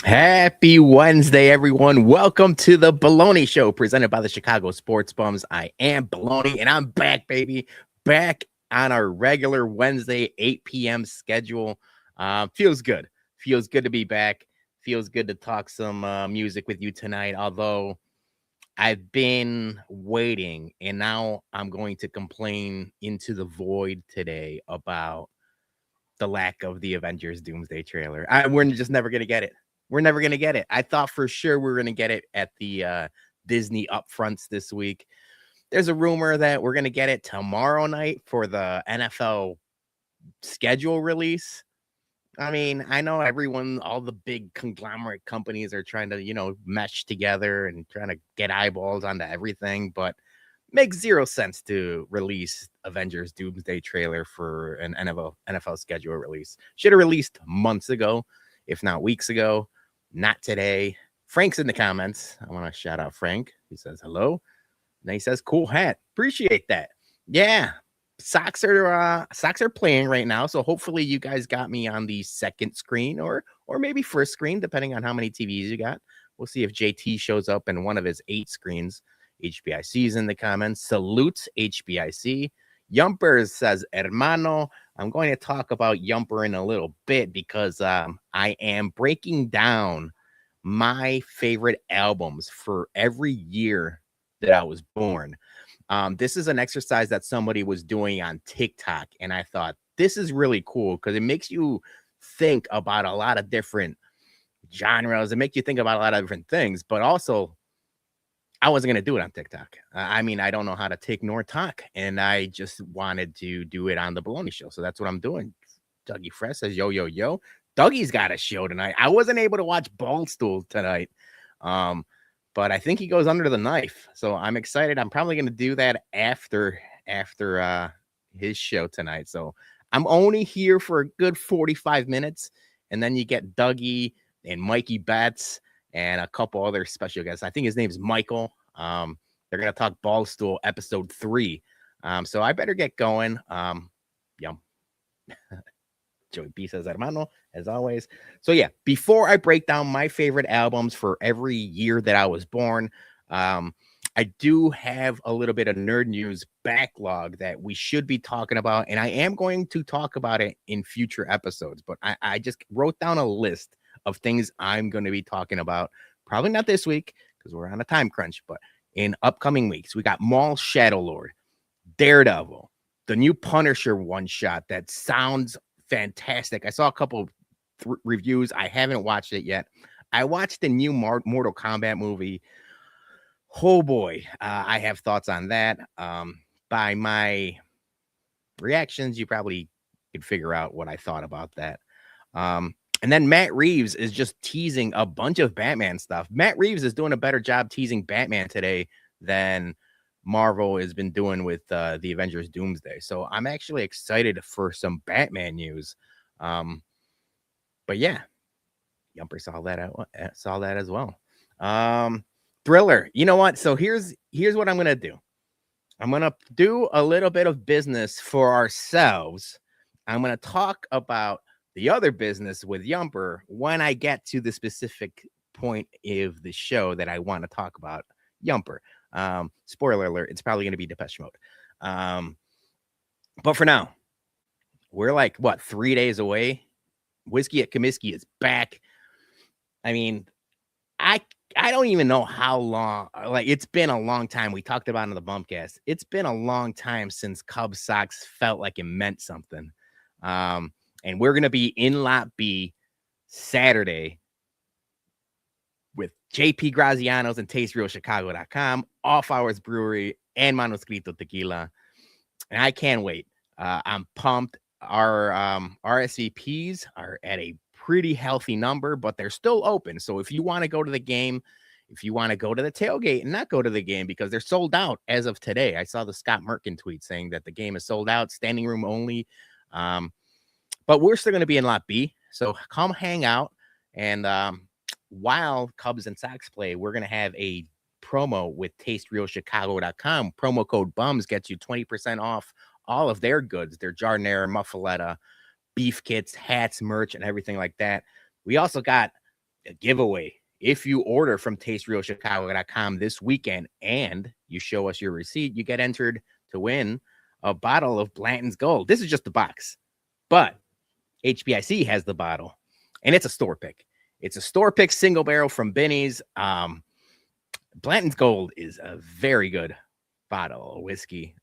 Happy Wednesday, everyone. Welcome to the Bologna Show presented by the Chicago Sports Bums. I am Bologna, and I'm back, baby. Back on our regular Wednesday, 8 p.m. schedule. Feels good. Feels good to be back. Feels good to talk some music with you tonight, although I've been waiting, and now I'm going to complain into the void today about the lack of the Avengers Doomsday trailer. We're just never going to get it. We're never going to get it. I thought for sure we were going to get it at the Disney upfronts this week. There's a rumor that we're going to get it tomorrow night for the NFL schedule release. I mean, I know all the big conglomerate companies are trying to, mesh together and trying to get eyeballs onto everything, but makes zero sense to release Avengers Doomsday trailer for an NFL schedule release. Should have released months ago, if not weeks ago. Not today. Frank's in the comments. I want to shout out Frank. He says hello. And he says, cool hat. Appreciate that. Yeah. Sox are playing right now. So hopefully you guys got me on the second screen or maybe first screen, depending on how many TVs you got. We'll see if JT shows up in one of his 8 screens. HBIC's in the comments. Salute HBIC. Yumpers says, hermano. I'm going to talk about Yumper in a little bit because I am breaking down my favorite albums for every year that I was born. This is an exercise that somebody was doing on TikTok, and I thought this is really cool because it makes you think about a lot of different genres. It makes you think about a lot of different things, but also I wasn't going to do it on TikTok. I don't know how to take nor talk, and I just wanted to do it on the Bologna Show. So that's what I'm doing. Dougie Fresh says, yo, yo, yo. Dougie's got a show tonight. I wasn't able to watch Ballstool tonight, but I think he goes under the knife. So I'm excited. I'm probably going to do that after his show tonight. So I'm only here for a good 45 minutes, and then you get Dougie and Mikey Betts and a couple other special guests. I think his name's Michael. They're going to talk Ballstool episode 3. So I better get going. Yum. Joey B says, hermano, as always. So yeah, before I break down my favorite albums for every year that I was born, I do have a little bit of nerd news backlog that we should be talking about, and I am going to talk about it in future episodes, but I just wrote down a list of things I'm going to be talking about. Probably not this week because we're on a time crunch, but in upcoming weeks. We got Maul Shadowlord, Daredevil, the new Punisher one-shot that sounds fantastic. I saw a couple reviews. I haven't watched it yet. I watched the new Mortal Kombat movie. Oh boy, I have thoughts on that. By my reactions, you probably could figure out what I thought about that. And then Matt Reeves is just teasing a bunch of Batman stuff. Matt Reeves is doing a better job teasing Batman today than Marvel has been doing with the Avengers Doomsday. So I'm actually excited for some Batman news. But yeah, Yumper saw that as well. Thriller. You know what? So here's what I'm going to do. I'm going to do a little bit of business for ourselves. I'm going to talk about the other business with Yumper when I get to the specific point of the show that I want to talk about Yumper. Spoiler alert, it's probably going to be Depeche Mode. But for now, we're like, 3 days away? Whiskey at Comiskey is back. I mean, I I don't even know how long. Like, it's been a long time. We talked about it in the Bumpcast. It's been a long time since Cubs Sox felt like it meant something. Um, and we're gonna be in Lot B Saturday with JP Graziano's and TasteRealChicago.com, Off Hours Brewery, and Manuscrito Tequila. And I can't wait. I'm pumped. Our RSVPs are at a pretty healthy number, but they're still open. So if you want to go to the game, if you want to go to the tailgate and not go to the game because they're sold out as of today. I saw the Scott Merkin tweet saying that the game is sold out, standing room only. But we're still going to be in Lot B. So come hang out. And while Cubs and Sox play, we're going to have a promo with TasteRealChicago.com. Promo code BUMS gets you 20% off all of their goods, their Jardinera, Muffaletta, beef kits, hats, merch, and everything like that. We also got a giveaway. If you order from TasteRealChicago.com this weekend and you show us your receipt, you get entered to win a bottle of Blanton's Gold. This is just the box, but HBIC has the bottle, and it's a store pick. It's a store pick single barrel from Binny's. Blanton's Gold is a very good bottle of whiskey.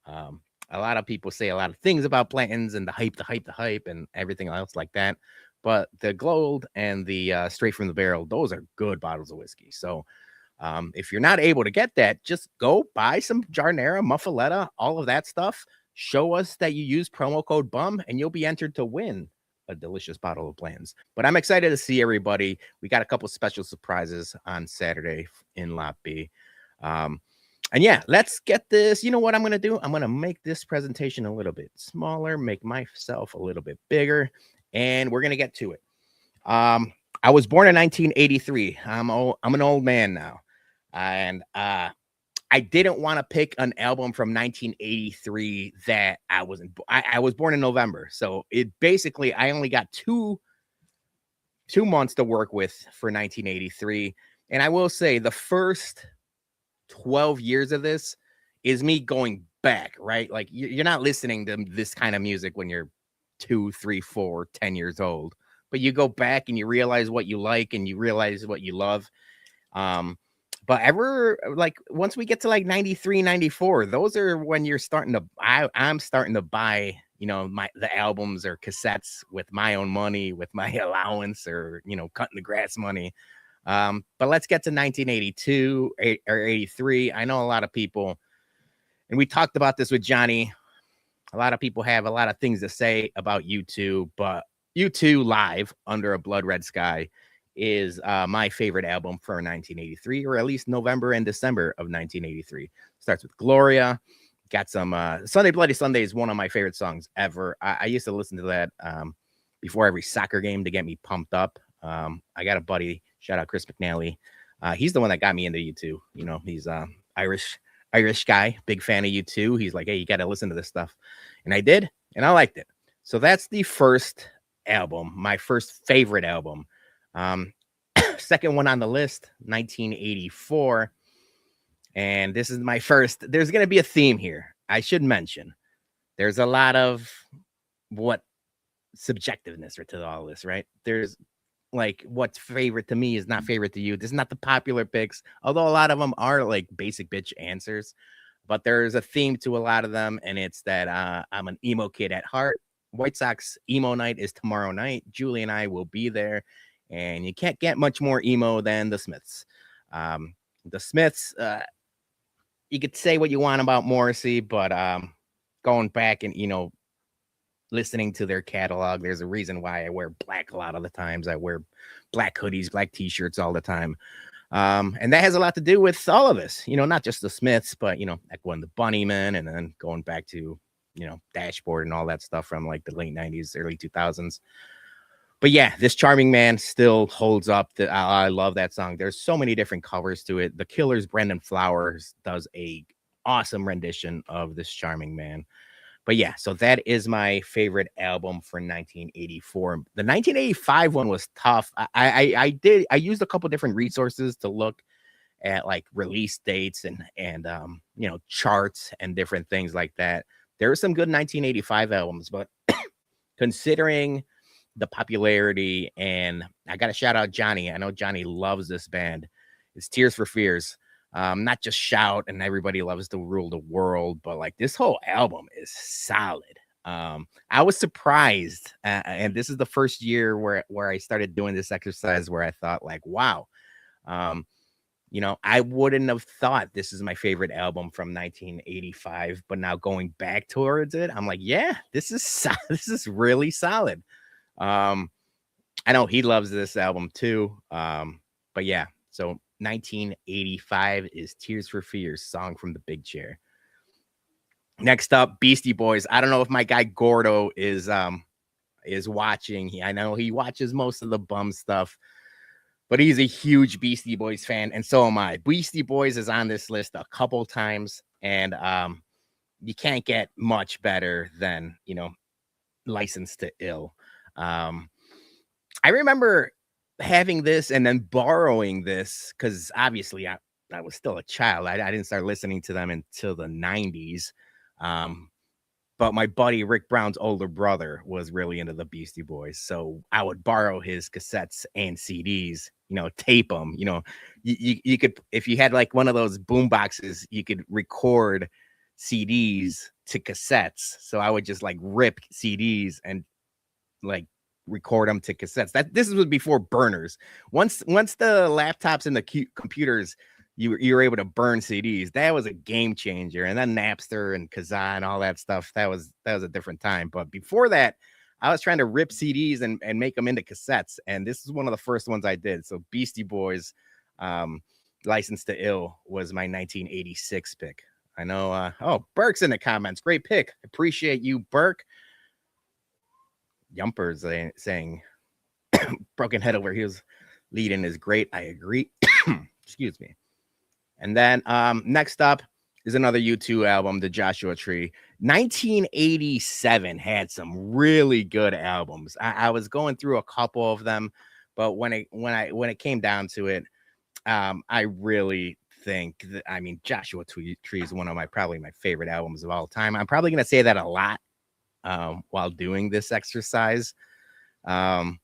A lot of people say a lot of things about Blanton's and the hype, and everything else like that. But the Gold and the straight from the barrel, those are good bottles of whiskey. So if you're not able to get that, just go buy some Jardinera, Muffaletta, all of that stuff. Show us that you use promo code BUM, and you'll be entered to win a delicious bottle of Blanton's. But I'm excited to see everybody. We got a couple special surprises on Saturday in Lot B. And yeah, let's get this. You know what I'm going to do? I'm going to make this presentation a little bit smaller, make myself a little bit bigger, and we're going to get to it. I was born in 1983. I'm an old man now. And I didn't want to pick an album from 1983 that I was born in November. So it basically, I only got two months to work with for 1983. And I will say the first 12 years of this is me going back, right? Like you're not listening to this kind of music when you're 2, 3, 4, 10 years old, but you go back and you realize what you like and you realize what you love. But once we get to like 93, 94, those are when you're starting to, I'm starting to buy, the albums or cassettes with my own money, with my allowance or, cutting the grass money. But let's get to 1982 or 83. I know a lot of people, and we talked about this with Johnny. A lot of people have a lot of things to say about U2, but U2 Live Under a Blood Red Sky is my favorite album for 1983, or at least November and December of 1983. Starts with Gloria. Got some Sunday Bloody Sunday is one of my favorite songs ever. I used to listen to that before every soccer game to get me pumped up. I got a buddy, shout out Chris McNally. He's the one that got me into U2. He's Irish guy, big fan of U2. He's like, hey, you got to listen to this stuff. And I did, and I liked it. So that's the first album, my first favorite album. Second one on the list, 1984. And this is my first. There's going to be a theme here. I should mention there's a lot of subjectiveness to all this, right? There's like what's favorite to me is not favorite to you. This is not the popular picks, although a lot of them are like basic bitch answers. But there's a theme to a lot of them, and it's that I'm an emo kid at heart. White Sox emo night is tomorrow night. Julie and I will be there. And you can't get much more emo than the Smiths. The Smiths, you could say what you want about Morrissey, but going back and, listening to their catalog, there's a reason why I wear black a lot of the times. I wear black hoodies, black T-shirts all the time. And that has a lot to do with all of this, not just the Smiths, but, like when the Bunnymen and then going back to, Dashboard and all that stuff from like the late 90s, early 2000s. But yeah, this Charming Man still holds up. I love that song. There's so many different covers to it. The Killers' Brendan Flowers does a awesome rendition of this Charming Man. But yeah, so that is my favorite album for 1984. The 1985 one was tough. I used a couple different resources to look at like release dates and charts and different things like that. There are some good 1985 albums, but considering the popularity, and I got to shout out Johnny. I know Johnny loves this band. is Tears for Fears. Not just Shout and Everybody Loves to Rule the World, but like this whole album is solid. I was surprised, and this is the first year where I started doing this exercise where I thought like, wow, I wouldn't have thought this is my favorite album from 1985, but now going back towards it, I'm like, yeah, this is this is really solid. I know he loves this album too. But yeah, so 1985 is Tears for Fears, Song from the Big Chair. Next up, Beastie Boys. I don't know if my guy Gordo is watching. I know he watches most of the bum stuff, but he's a huge Beastie Boys fan, and so am I. Beastie Boys is on this list a couple times, and you can't get much better than License to Ill. I remember having this and then borrowing this because obviously I was still a child. I didn't start listening to them until the 90s. But my buddy Rick Brown's older brother was really into the Beastie Boys. So I would borrow his cassettes and CDs, tape them. You could, if you had like one of those boom boxes, you could record CDs to cassettes. So I would just like rip CDs and like record them to cassettes. This was before burners. Once the laptops and the computers, you were able to burn CDs. That was a game changer. And then Napster and Kazaa and all that stuff. That was a different time. But before that, I was trying to rip CDs and make them into cassettes. And this is one of the first ones I did. So Beastie Boys, License to Ill was my 1986 pick. I know. Burke's in the comments. Great pick. Appreciate you, Burke. Yumpers saying Broken Head over heels leading is great. I agree. Excuse me. And then next up is another U2 album, The Joshua Tree. 1987 had some really good albums. I was going through a couple of them, but when it came down to it, I really think that Joshua Tree is one of probably my favorite albums of all time. I'm probably gonna say that a lot while doing this exercise. But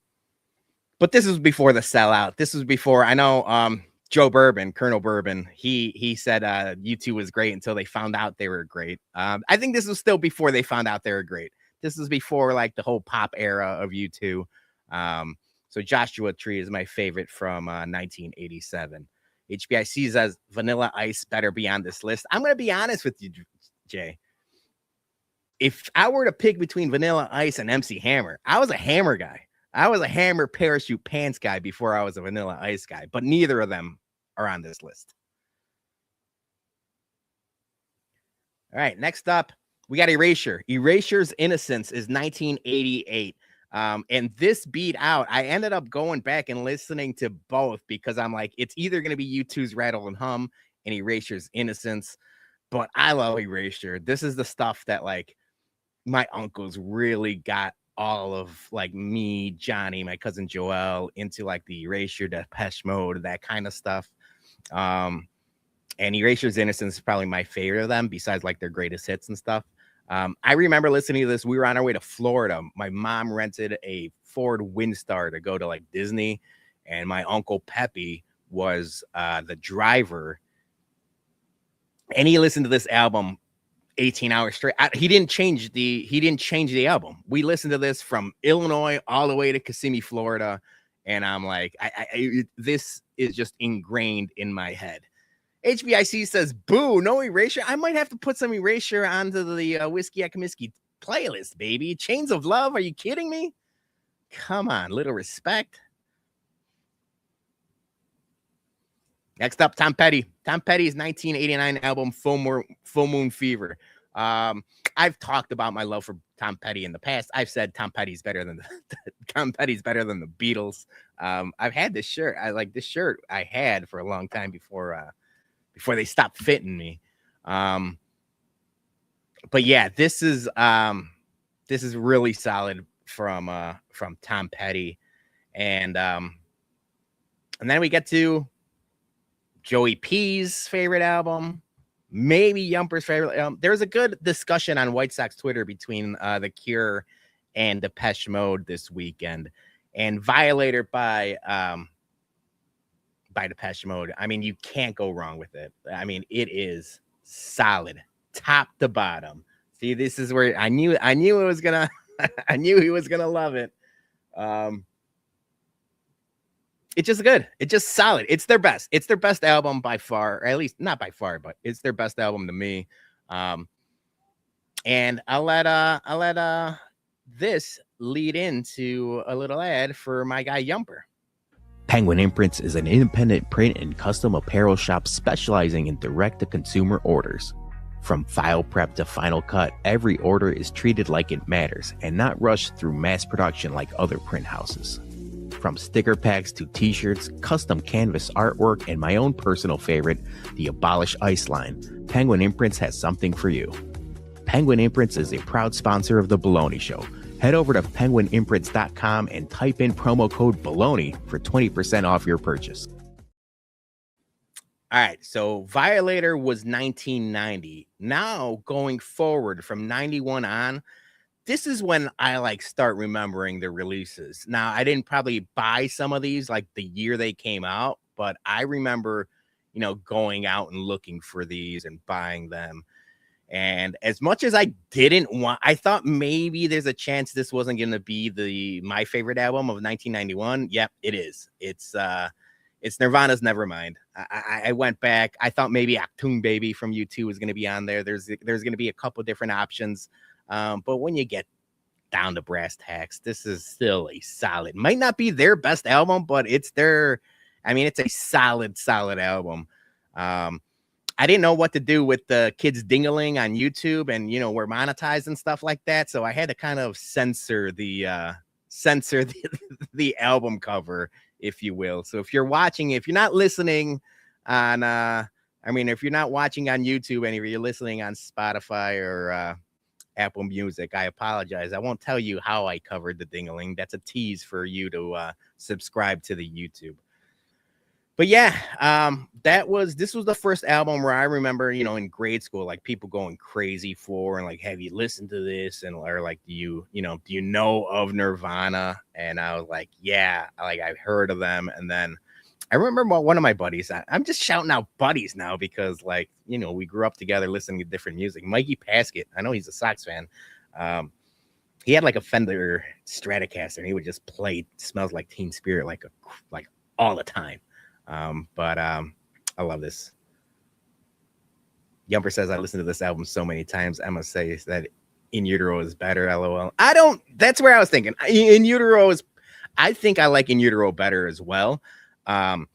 this was before the sellout. This was before, I know, Joe Bourbon, Colonel Bourbon, he said U2 was great until they found out they were great. I think this was still before they found out they were great. This is before like the whole pop era of U2. So Joshua Tree is my favorite from 1987. HBIC says Vanilla Ice better be on this list. I'm going to be honest with you, Jay. If I were to pick between Vanilla Ice and MC Hammer, I was a Hammer guy. I was a Hammer parachute pants guy before I was a Vanilla Ice guy, but neither of them are on this list. All right, next up, we got Erasure. Erasure's Innocence is 1988. And this beat out, I ended up going back and listening to both because I'm like, it's either going to be U2's Rattle and Hum and Erasure's Innocence, but I love Erasure. This is the stuff that like my uncles really got all of like me, Johnny, my cousin Joel into like the Erasure, Depeche Mode, that kind of stuff. And Erasure's Innocence is probably my favorite of them besides like their greatest hits and stuff. I remember listening to this. We were on our way to Florida. My mom rented a Ford Windstar to go to like Disney, and my uncle Peppy was the driver. And he listened to this album 18 hours straight. He didn't change the album. We listened to this from Illinois all the way to Kissimmee, Florida, and I'm like, this is just ingrained in my head. HBIC says, boo, no Erasure. I might have to put some Erasure onto the Whiskey at Comiskey playlist, baby. Chains of Love, are you kidding me? Come on, little respect. Next up, Tom Petty. Tom Petty's 1989 album, Full Moon Fever. I've talked about my love for Tom Petty in the past. I've said Tom Petty's better than the Beatles. I've had this shirt. I like this shirt I had for a long time before they stopped fitting me. But yeah, this is really solid from Tom Petty. And then we get to Joey P's favorite album, maybe Yumper's favorite. There's a good discussion on White Sox Twitter between The Cure and Depeche Mode this weekend, and Violator by by Depeche Mode. I mean, you can't go wrong with it. I mean, it is solid, top to bottom. See, this is where I knew it was gonna I knew he was gonna love it. It's just good. It's just solid. It's their best. It's their best album by far, or at least not by far, but it's their best album to me. And I'll let this lead into a little ad for my guy Yumper. Penguin Imprints is an independent print and custom apparel shop specializing in direct-to-consumer orders. From file prep to final cut, every order is treated like it matters and not rushed through mass production like other print houses. From sticker packs to t-shirts, custom canvas artwork, and my own personal favorite, the Abolish Ice line, Penguin Imprints has something for you. Penguin Imprints is a proud sponsor of The Bologna Show. Head over to penguinimprints.com and type in promo code Bologna for 20% off your purchase. All right, so Violator was 1990. Now, going forward from 91 on, this is when I start remembering the releases. Now, I didn't probably buy some of these like the year they came out, but I remember, going out and looking for these and buying them. And as much as I didn't want, I thought maybe there's a chance this wasn't going to be my favorite album of 1991. Yep, it is. It's Nirvana's Nevermind. I went back. I thought maybe Achtung Baby from U2 was going to be on there. There's going to be a couple different options. But when you get down to brass tacks, this is still a solid, might not be their best album, but it's a solid album. I didn't know what to do with the kids dingling on YouTube, and we're monetized and stuff like that. So I had to kind of censor the album cover, if you will. So if you're not listening on, if you're not watching on YouTube and if you're listening on Spotify or Apple Music, I apologize. I won't tell you how I covered the dingling. That's a tease for you to subscribe to the YouTube. But yeah, this was the first album where I remember, in grade school, like people going crazy for and like, have you listened to this? And or like, do you know of Nirvana? And I was like, yeah, I've heard of them. And then I remember one of my buddies. I'm just shouting out buddies now because we grew up together listening to different music. Mikey Paskett, I know he's a Sox fan. He had like a Fender Stratocaster, and he would just play Smells Like Teen Spirit like all the time. But I love this. Yumper says, I listened to this album so many times. Emma says that In Utero is better. LOL. That's where I was thinking. In Utero I think I like In Utero better as well. And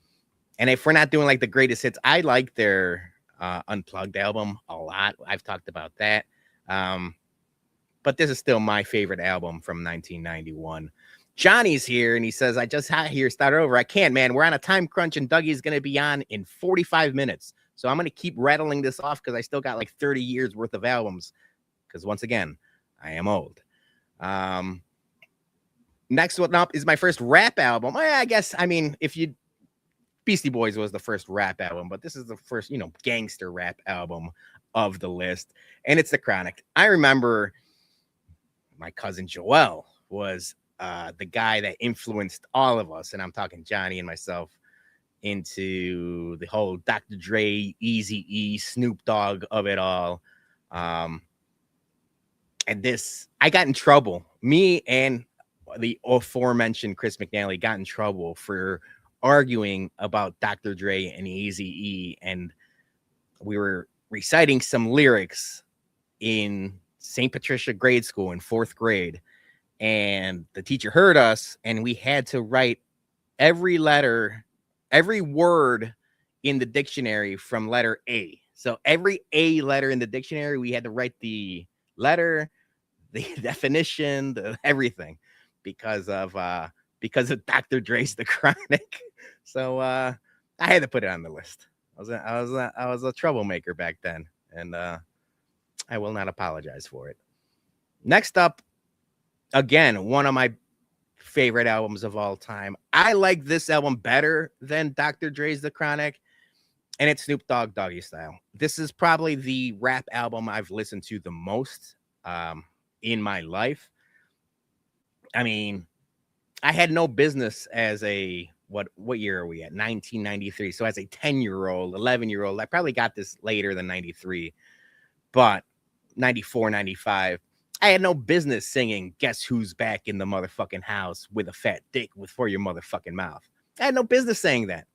if we're not doing like the greatest hits, I like their Unplugged album a lot. I've talked about that. But this is still my favorite album from 1991. Johnny's here, and he says, I just had here, start over. I can't, man. We're on a time crunch, and Dougie's going to be on in 45 minutes. So I'm going to keep rattling this off because I still got like 30 years worth of albums. Because once again, I am old. Next one up is my first rap album. I guess, Beastie Boys was the first rap album, but this is the first, gangster rap album of the list. And it's The Chronic. I remember my cousin Joel was the guy that influenced all of us, and I'm talking Johnny and myself, into the whole Dr. Dre, Eazy-E, Snoop Dogg of it all. And this, I got in trouble. Me and the aforementioned Chris McNally got in trouble for arguing about Dr. Dre and Eazy-E, and we were reciting some lyrics in St. Patricia grade school in 4th grade. And the teacher heard us, and we had to write every word in the dictionary from letter A. So every A letter in the dictionary, we had to write the letter, the definition, everything, because of Dr. Dre's The Chronic. So I had to put it on the list. I was a troublemaker back then, and I will not apologize for it. Next up, again, one of my favorite albums of all time. I like this album better than Dr. Dre's The Chronic, and it's Snoop Dogg, Doggy Style. This is probably the rap album I've listened to the most in my life. I had no business as a what year are we at? 1993. So as a 10-year-old, 11-year-old, I probably got this later than 93, but 94, 95. I had no business singing Guess Who's Back in the Motherfucking House with a Fat Dick for your motherfucking mouth. I had no business saying that.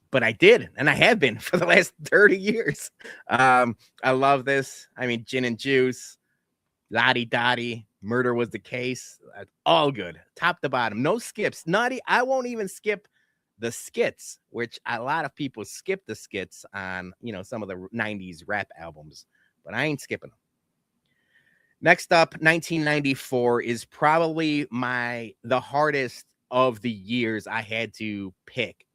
But I did, and I have been for the last 30 years. I love this. I mean, Gin and Juice, Lottie Dottie, Murder Was the Case, all good, top to bottom, no skips. Nutty, I won't even skip the skits, which a lot of people skip the skits on, some of the 90s rap albums, but I ain't skipping them. Next up, 1994 is probably the hardest of the years I had to pick.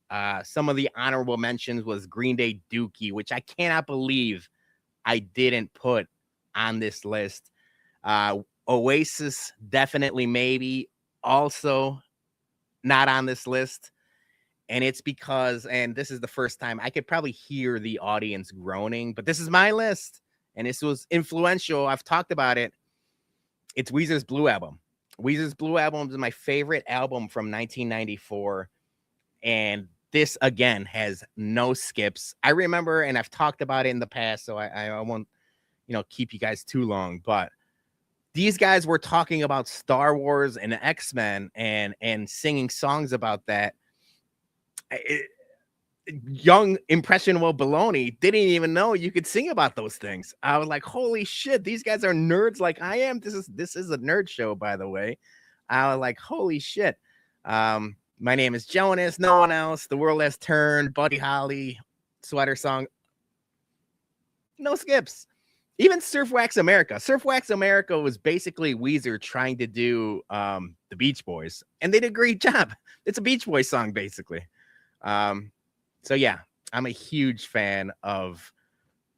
Some of the honorable mentions was Green Day Dookie, which I cannot believe I didn't put on this list. Oasis, Definitely Maybe, also not on this list. And it's because, and this is the first time I could probably hear the audience groaning, but this is my list. And this was influential. I've talked about it. It's Weezer's Blue Album. Weezer's Blue Album is my favorite album from 1994. And this, again, has no skips. I remember, and I've talked about it in the past, so I won't, keep you guys too long. But these guys were talking about Star Wars and X-Men and singing songs about that. Young impressionable Bologna didn't even know you could sing about those things. I was like, holy shit, these guys are nerds like I am. This is a nerd show, by the way. I was like, holy shit. My Name is Jonas, No One Else, The World Has Turned, Buddy Holly, Sweater Song. No skips. Even Surf Wax America. Surf Wax America was basically Weezer trying to do the Beach Boys, and they did a great job. It's a Beach Boys song, basically. So yeah, I'm a huge fan of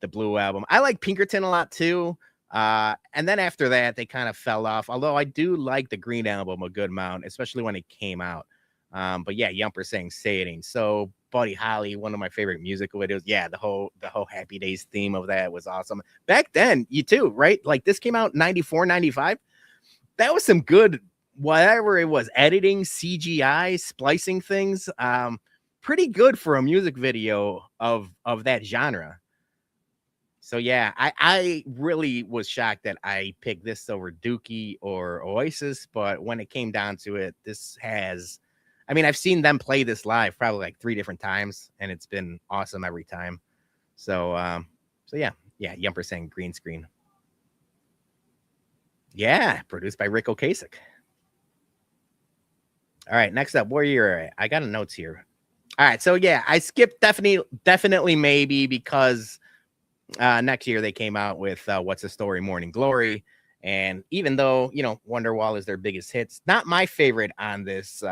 the Blue Album. I like Pinkerton a lot too. And then after that, they kind of fell off. Although I do like the Green Album a good amount, especially when it came out. But yeah, Yumper saying Say It Ain't So. Buddy Holly, one of my favorite musical videos. Yeah, the whole Happy Days theme of that was awesome. Back then, you too, right? Like this came out 94, 95. That was some good, whatever it was, editing, CGI, splicing things. Pretty good for a music video of that genre. So yeah, I really was shocked that I picked this over Dookie or Oasis, but when it came down to it, I've seen them play this live probably like 3 different times, and it's been awesome every time. So yeah, Yumper saying green screen. Yeah, produced by Rick Ocasek. All right, next up, where you're at? I got a notes here. All right, so yeah, I skipped definitely maybe because next year they came out with What's the Story, Morning Glory, and even though Wonderwall is their biggest hits, not my favorite on this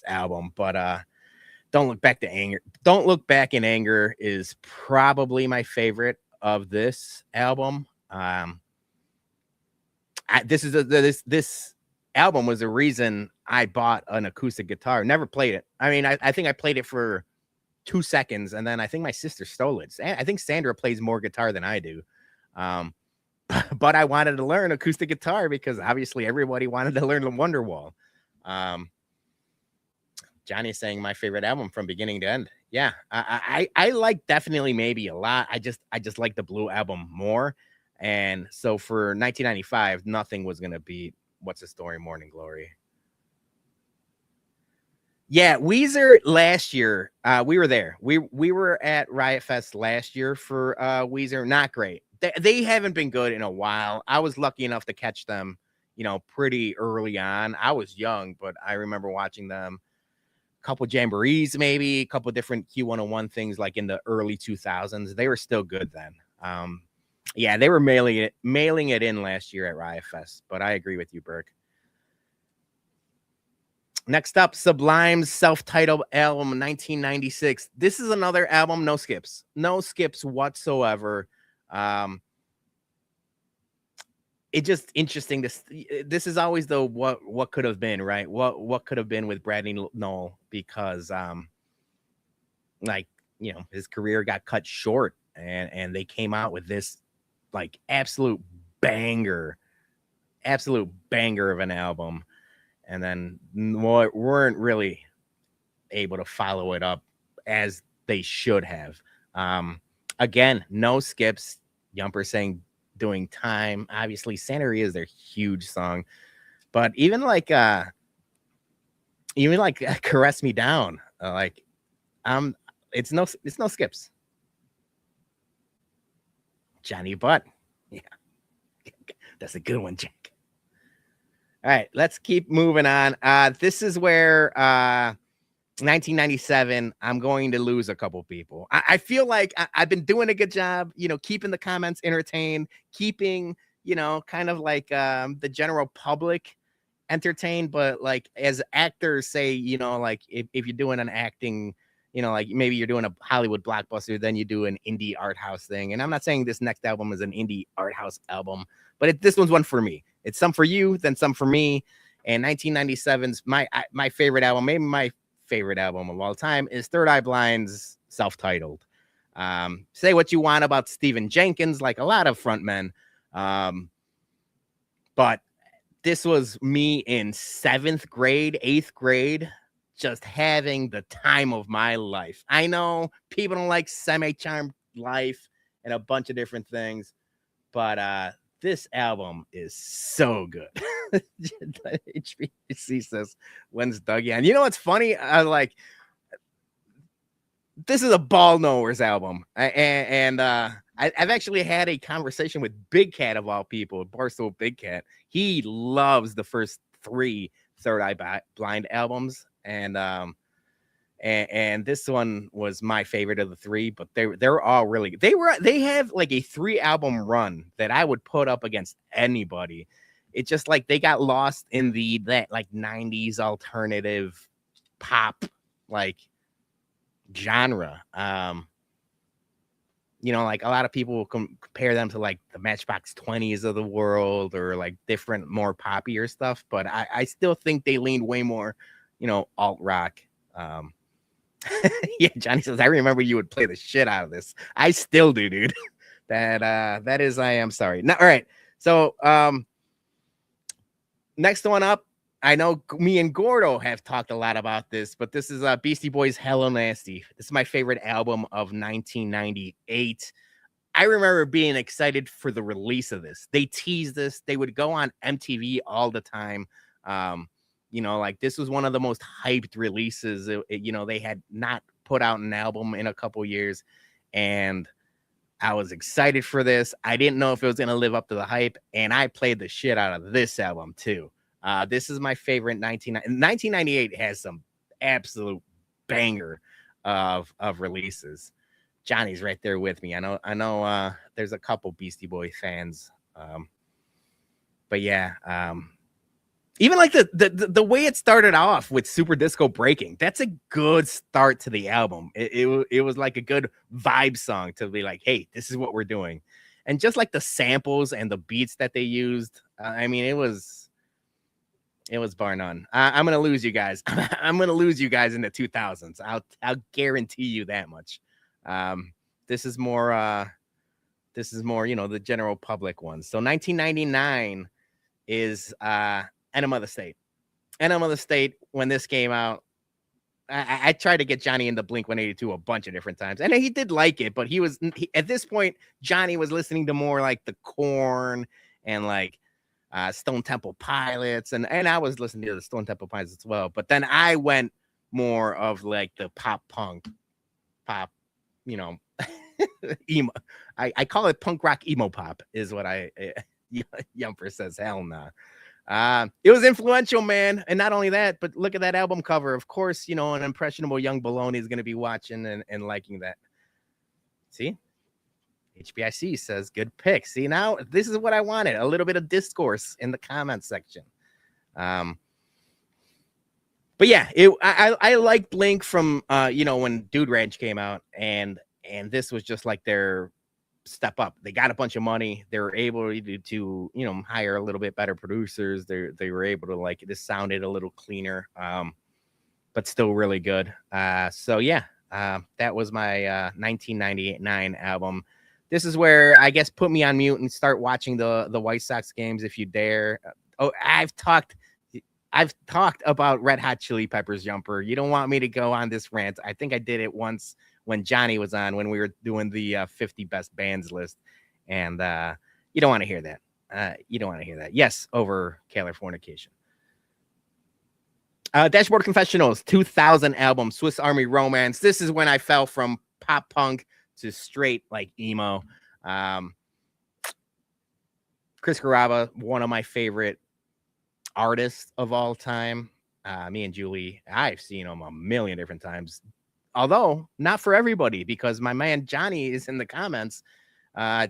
album, but Don't Look Back in Anger is probably my favorite of this album. This album was the reason I bought an acoustic guitar. Never played it. I think I played it for 2 seconds, and then I think my sister stole it. I think Sandra plays more guitar than I do. But I wanted to learn acoustic guitar because obviously everybody wanted to learn the Wonderwall. Johnny's saying my favorite album from beginning to end. Yeah, I like Definitely Maybe a lot. I just like the Blue Album more. And so for 1995, nothing was going to beat What's the Story, Morning Glory. Yeah, Weezer last year, we were there. We were at Riot Fest last year for Weezer. Not great. They haven't been good in a while. I was lucky enough to catch them, pretty early on. I was young, but I remember watching them. A couple jamborees, maybe a couple different Q101 things like in the early 2000s. They were still good then. Yeah, they were mailing it in last year at Riot Fest, but I agree with you, Burke. Next up, Sublime's self-titled album, 1996. This is another album, no skips whatsoever. It's just interesting. This is always the what could have been, right? What could have been with Bradley Nowell, because his career got cut short, and they came out with this like absolute banger of an album, and then weren't really able to follow it up as they should have. Again, no skips. Yumper saying doing time. Obviously, Santeria is their huge song. But even like Caress Me Down, it's no skips. Johnny Butt. Yeah. That's a good one, Jack. All right, let's keep moving on. This is where 1997, I'm going to lose a couple people. I feel like I've been doing a good job, keeping the comments entertained, keeping, kind of like the general public entertained, but like as actors say, like if you're doing an acting, like maybe you're doing a Hollywood blockbuster, then you do an indie art house thing. And I'm not saying this next album is an indie art house album, but this one's one for me. It's some for you, then some for me. And 1997's my favorite album, maybe my favorite album of all time, is Third Eye Blind's self-titled. Say what you want about Stephen Jenkins, like a lot of frontmen, but this was me in 7th grade, 8th grade, just having the time of my life. I know people don't like Semi-Charmed Life and a bunch of different things, but this album is so good. HBC says, when's Dougie on? You know what's funny? This is a Ball Knowers album. I've actually had a conversation with Big Cat, of all people, Barstool Big Cat. He loves the first 3 Third Eye Blind albums. And this one was my favorite of the 3, but they're all really good. They have like a 3-album run that I would put up against anybody. It's just like they got lost in that like 90s alternative pop like genre. Like a lot of people will compare them to like the Matchbox 20s of the world, or like different, more poppier stuff, but I still think they leaned way more, alt rock. Yeah, Johnny says, I remember you would play the shit out of this. I still do, dude. That is I Am Sorry. Now, all right. So next one up, I know me and Gordo have talked a lot about this, but this is Beastie Boys' Hello Nasty. This is my favorite album of 1998. I remember being excited for the release of this. They teased this. They would go on MTV all the time. Like this was one of the most hyped releases. They had not put out an album in a couple years, and I was excited for this. I didn't know if it was going to live up to the hype, and I played the shit out of this album too. This is my favorite. 1998 has some absolute banger of releases. Johnny's right there with me. I know there's a couple Beastie Boy fans. But yeah, even like the way it started off with Super Disco Breaking, that's a good start to the album. It was like a good vibe song to be like, hey, this is what we're doing. And just like the samples and the beats that they used, it was bar none. I'm gonna lose you guys. I'm gonna lose you guys in the 2000s. I'll guarantee you that much. This is more the general public ones. So 1999 is Enema of the State. Enema of the State, when this came out, I tried to get Johnny into Blink 182 a bunch of different times, and he did like it, but at this point, Johnny was listening to more like the Korn and like Stone Temple Pilots, and I was listening to the Stone Temple Pilots as well. But then I went more of like the pop punk, emo. I call it punk rock emo pop is what Yumper says. Hell nah. It was influential, man. And not only that, but look at that album cover. Of course, an impressionable young Bologna is going to be watching and liking that. See? HBIC says, good pick. See, now this is what I wanted. A little bit of discourse in the comment section. But yeah, I like Blink from, when Dude Ranch came out, and this was just like their step up. They got a bunch of money. They were able to hire a little bit better producers. They were able to this sounded a little cleaner, but still really good. So yeah, that was my 1999 album. This is where I guess put me on mute and start watching the White Sox games if you dare. Oh, I've talked. I've talked about Red Hot Chili Peppers Jumper. You don't want me to go on this rant. I think I did it once when Johnny was on, when we were doing the 50 best bands list. And you don't want to hear that. You don't want to hear that. Yes, over Californication. Dashboard Confessionals, 2000 album, Swiss Army Romance. This is when I fell from pop punk to straight like emo. Chris Carrabba, one of my favorite artists of all time. Me and Julie, I've seen him a million different times, although not for everybody, because my man Johnny is in the comments. I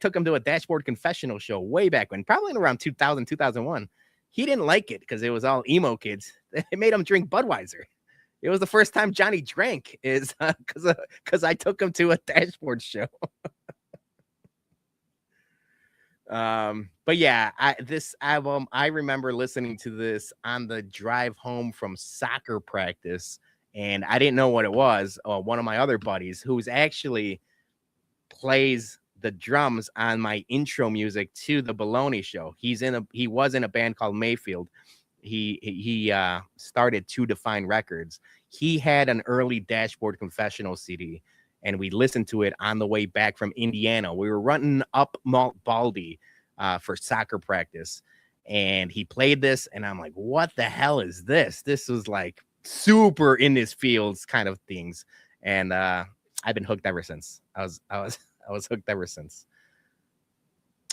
took him to a Dashboard Confessional show way back when, probably in around 2000, 2001. He didn't like it because it was all emo kids. It made him drink Budweiser. It was the first time Johnny drank, is because I took him to a Dashboard show. But yeah, this album, I remember listening to this on the drive home from soccer practice, and I didn't know what it was. One of my other buddies, who's actually plays the drums on my intro music to the Bologna show. He was in a band called Mayfield. He started To Define Records. He had an early Dashboard Confessional CD, and we listened to it on the way back from Indiana. We were running up Mount Baldy for soccer practice, and he played this, and I'm like, what the hell is this? This was like super in his fields kind of things, and I've been hooked ever since. I was hooked ever since.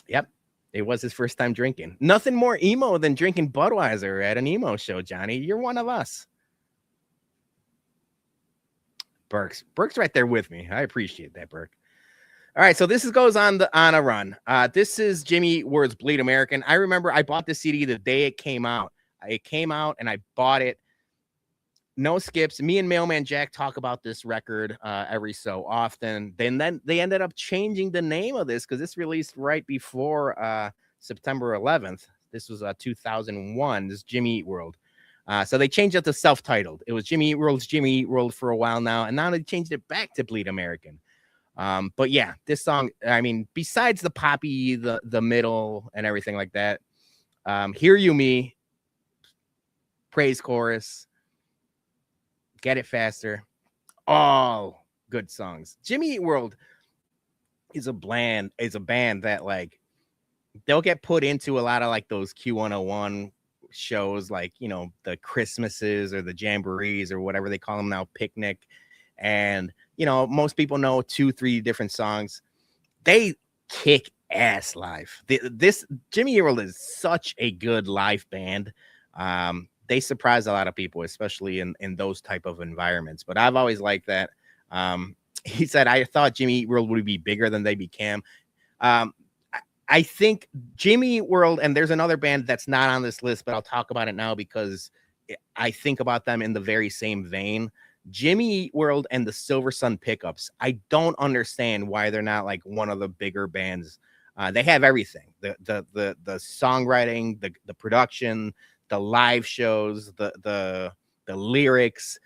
Yep. It was his first time drinking. Nothing more emo than drinking Budweiser at an emo show, Johnny. You're one of us. Burke's right there with me. I appreciate that, Burke. All right, so this goes on a run. This is Jimmy Eat World's Bleed American. I remember I bought this CD the day it came out. It came out and I bought it. No skips. Me and Mailman Jack talk about this record every so often. Then they ended up changing the name of this because this released right before September 11th. This was 2001. This is Jimmy Eat World. So they changed it to self-titled. It was Jimmy Eat World's Jimmy Eat World for a while now, and now they changed it back to Bleed American. But yeah, this song, I mean, besides the poppy, the middle, and everything like that, Hear You Me, praise chorus, Get It Faster, all good songs. Jimmy Eat World is a band that like they'll get put into a lot of like those Q101 shows, like, you know, the Christmases or the Jamborees or whatever they call them now, picnic. And, you know, most people know 2-3 different songs. They kick ass live. This Jimmy Eat World is such a good live band. They surprise a lot of people, especially in those type of environments. But I've always liked that. He said, I thought Jimmy Eat World would be bigger than they became. I think Jimmy Eat World, and there's another band that's not on this list, but I'll talk about it now because I think about them in the very same vein. Jimmy Eat World and the Silver Sun Pickups. I don't understand why they're not like one of the bigger bands. They have everything: the songwriting, the production, the live shows, the lyrics.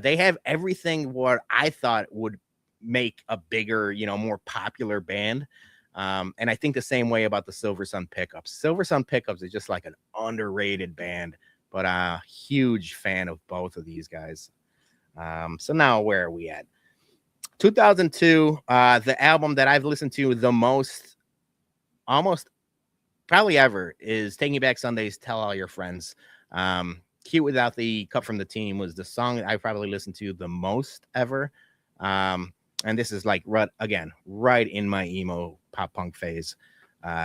They have everything what I thought would make a bigger, you know, more popular band. And I think the same way about the Silver Sun Pickups. Silver Sun Pickups is just like an underrated band, but a huge fan of both of these guys. So now where are we at? 2002, the album that I've listened to the most, almost probably ever, is Taking Back Sundays, Tell All Your Friends. Cute Without the Cut from the Team was the song that I probably listened to the most ever. And this is like, right in my emo pop punk phase.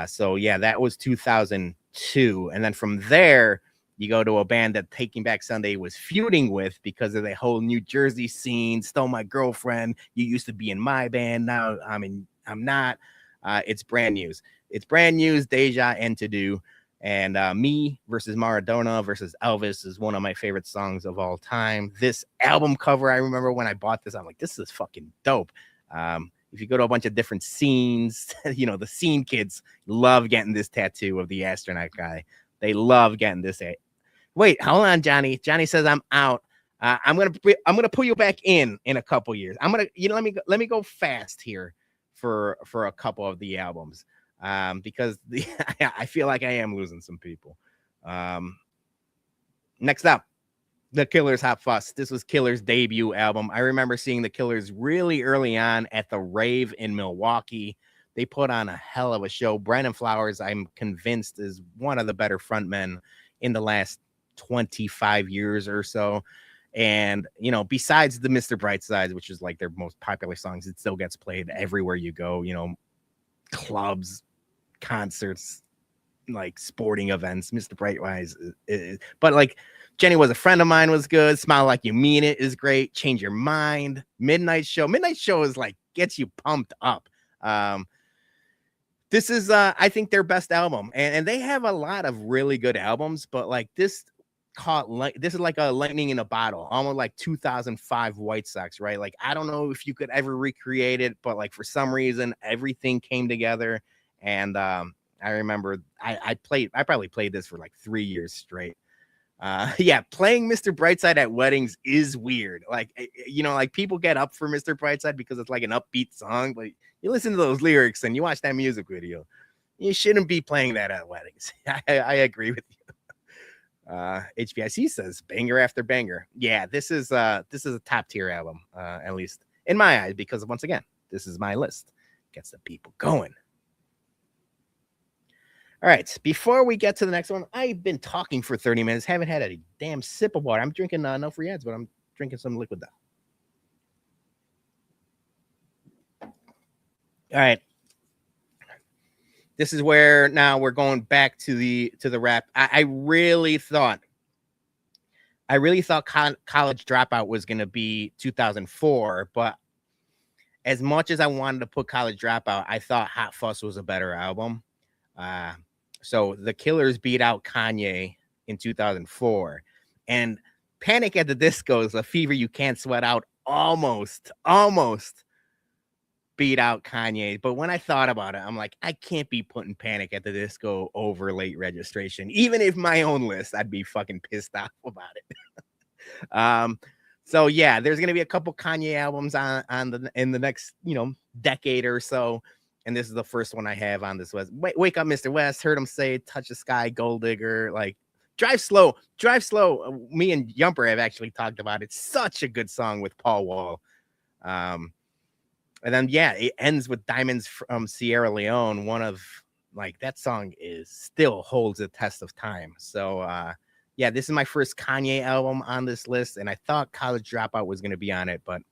So yeah, that was 2002. And then from there, you go to a band that Taking Back Sunday was feuding with because of the whole New Jersey scene. Stole My Girlfriend. You used to be in my band. Now I'm not. It's Brand News. It's Brand News, Deja, and To Do. And Me versus Maradona versus Elvis is one of my favorite songs of all time. This album cover, I remember when I bought this, I'm like, this is fucking dope. If you go to a bunch of different scenes, you know, the scene kids love getting this tattoo of the astronaut guy. They love getting this. Wait, hold on, Johnny. Johnny says I'm out. I'm gonna pull you back in a couple years. Let me go fast here for a couple of the albums. Because I feel like I am losing some people. Next up, The Killers' Hot Fuss. This was Killers' debut album. I remember seeing The Killers really early on at the Rave in Milwaukee. They put on a hell of a show. Brandon Flowers, I'm convinced, is one of the better frontmen in the last 25 years or so. And, you know, besides the Mr. Brightside, which is like their most popular songs, it still gets played everywhere you go, you know, clubs, concerts, like sporting events. Mr. Brightside but like Jenny Was a Friend of Mine was good. Smile Like You Mean It is great. Change Your Mind. Midnight Show is like gets you pumped up. This is I think their best album, and they have a lot of really good albums, but like this this is like a lightning in a bottle, almost like 2005 White Sox, right? Like I don't know if you could ever recreate it, but like for some reason everything came together. And I remember I probably played this for like 3 years straight. Yeah, playing Mr. Brightside at weddings is weird. Like, you know, like people get up for Mr. Brightside because it's like an upbeat song, but you listen to those lyrics and you watch that music video, you shouldn't be playing that at weddings. I agree with you. HBIC says banger after banger. Yeah, this is a top tier album, at least in my eyes, because once again, this is my list. Gets the people going. All right, before we get to the next one, I've been talking for 30 minutes, haven't had a damn sip of water. I'm drinking no free ads, but I'm drinking some liquid though. All right. This is where now we're going back to the rap. I really thought College Dropout was going to be 2004, but as much as I wanted to put College Dropout, I thought Hot Fuss was a better album. So the Killers beat out Kanye in 2004, and Panic at the Disco is A Fever You Can't Sweat Out almost beat out Kanye. But when I thought about it, I'm like, I can't be putting Panic at the Disco over Late Registration. Even if my own list, I'd be fucking pissed off about it. So yeah, there's gonna be a couple Kanye albums in the next, you know, decade or so. And this is the first one I have on this list. Wake Up, Mr. West. Heard him say Touch the Sky, Gold Digger. Like Drive Slow. Me and Yumper have actually talked about it. Such a good song with Paul Wall. And then, yeah, it ends with Diamonds from Sierra Leone. One of like that song still holds the test of time. So, yeah, this is my first Kanye album on this list. And I thought College Dropout was going to be on it, but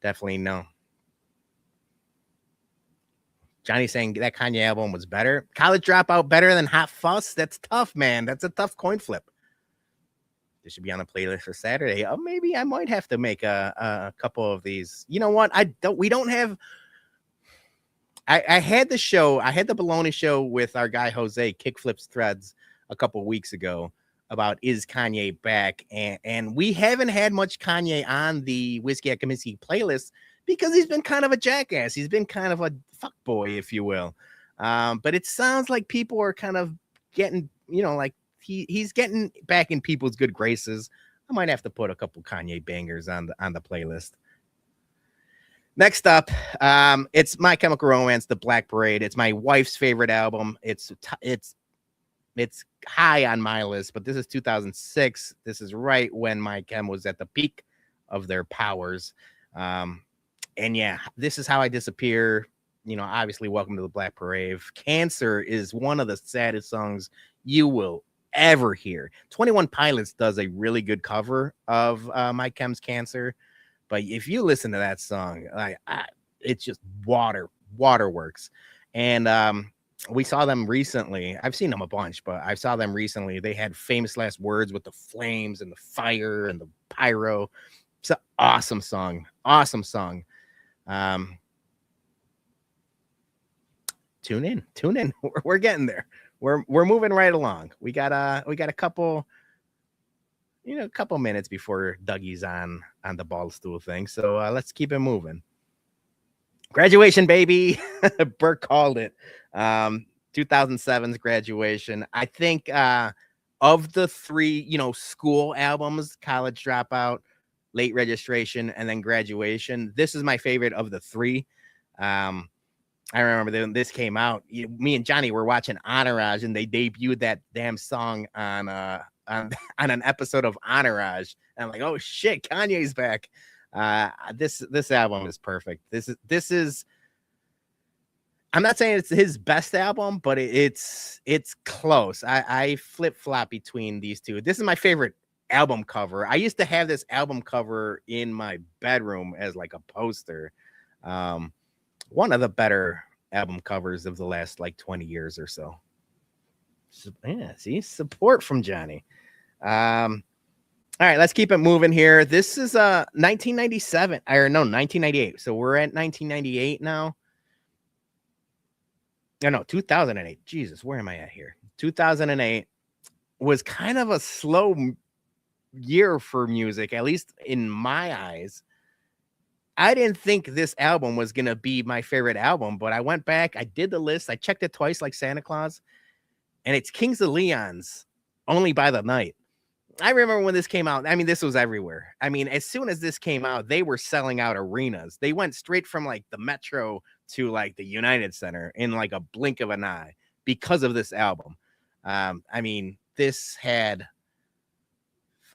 definitely no. Johnny saying that Kanye album was better. College Dropout better than Hot Fuss? That's tough, man. That's a tough coin flip. This should be on the playlist for Saturday. Oh, maybe I might have to make a couple of these. You know what? We don't have. I had the Bologna show with our guy Jose, Kickflips Threads, a couple of weeks ago about is Kanye back, and we haven't had much Kanye on the Whiskey at Kaminsky playlist, because he's been kind of a jackass. He's been kind of a fuckboy, if you will. But it sounds like people are kind of getting, you know, like he's getting back in people's good graces. I might have to put a couple Kanye bangers on the playlist. Next up, it's My Chemical Romance, The Black Parade. It's my wife's favorite album. It's high on my list, but this is 2006. This is right when My Chem was at the peak of their powers. And yeah, This Is How I Disappear, you know, obviously Welcome to the Black Parade. Cancer is one of the saddest songs you will ever hear. 21 Pilots does a really good cover of My Chem's Cancer, but if you listen to that song, it's just waterworks. And we saw them recently. I've seen them a bunch, but I saw them recently. They had Famous Last Words with the flames and the fire and the pyro. It's an awesome song. Tune in. We're getting there. We're moving right along. We got a couple minutes before Dougie's on the ball stool thing. So let's keep it moving. Graduation, baby. Burke called it. 2007's Graduation. I think of the three, you know, school albums, College Dropout, Late Registration, and then Graduation, this is my favorite of the three. I remember when this came out, me and Johnny were watching Entourage, and they debuted that damn song on on on an episode of Entourage. And I'm like, oh shit, Kanye's back. This album is perfect. This is I'm not saying it's his best album, but it's close. I flip flop between these two. This is my favorite album cover. I used to have this album cover in my bedroom as like a poster. One of the better album covers of the last like 20 years or so. Yeah, see, support from Johnny. All right, let's keep it moving here. This is 1997 or no 1998. So we're at 1998 now. No, 2008. Jesus, where am I at here? 2008 was kind of a slow year for music, at least in my eyes. I didn't think this album was going to be my favorite album, but I went back, I did the list, I checked it twice like Santa Claus, and it's Kings of Leon's Only by the Night. I remember when this came out. I mean, this was everywhere. I mean, as soon as this came out, they were selling out arenas. They went straight from like the Metro to like the United Center in like a blink of an eye because of this album. I mean, this had,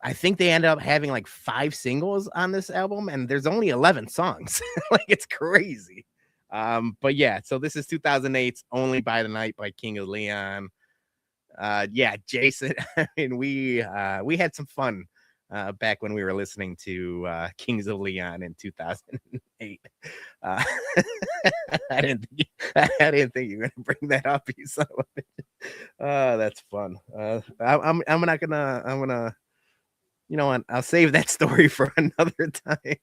I think they ended up having like 5 singles on this album, and there's only 11 songs. Like, it's crazy. But yeah, so this is 2008's Only by the Night by King of Leon. Yeah, Jason. I mean, we had some fun back when we were listening to Kings of Leon in 2008. I didn't think you were gonna bring that up, you son of a bitch. That's fun. I'm gonna, you know what? I'll save that story for another time.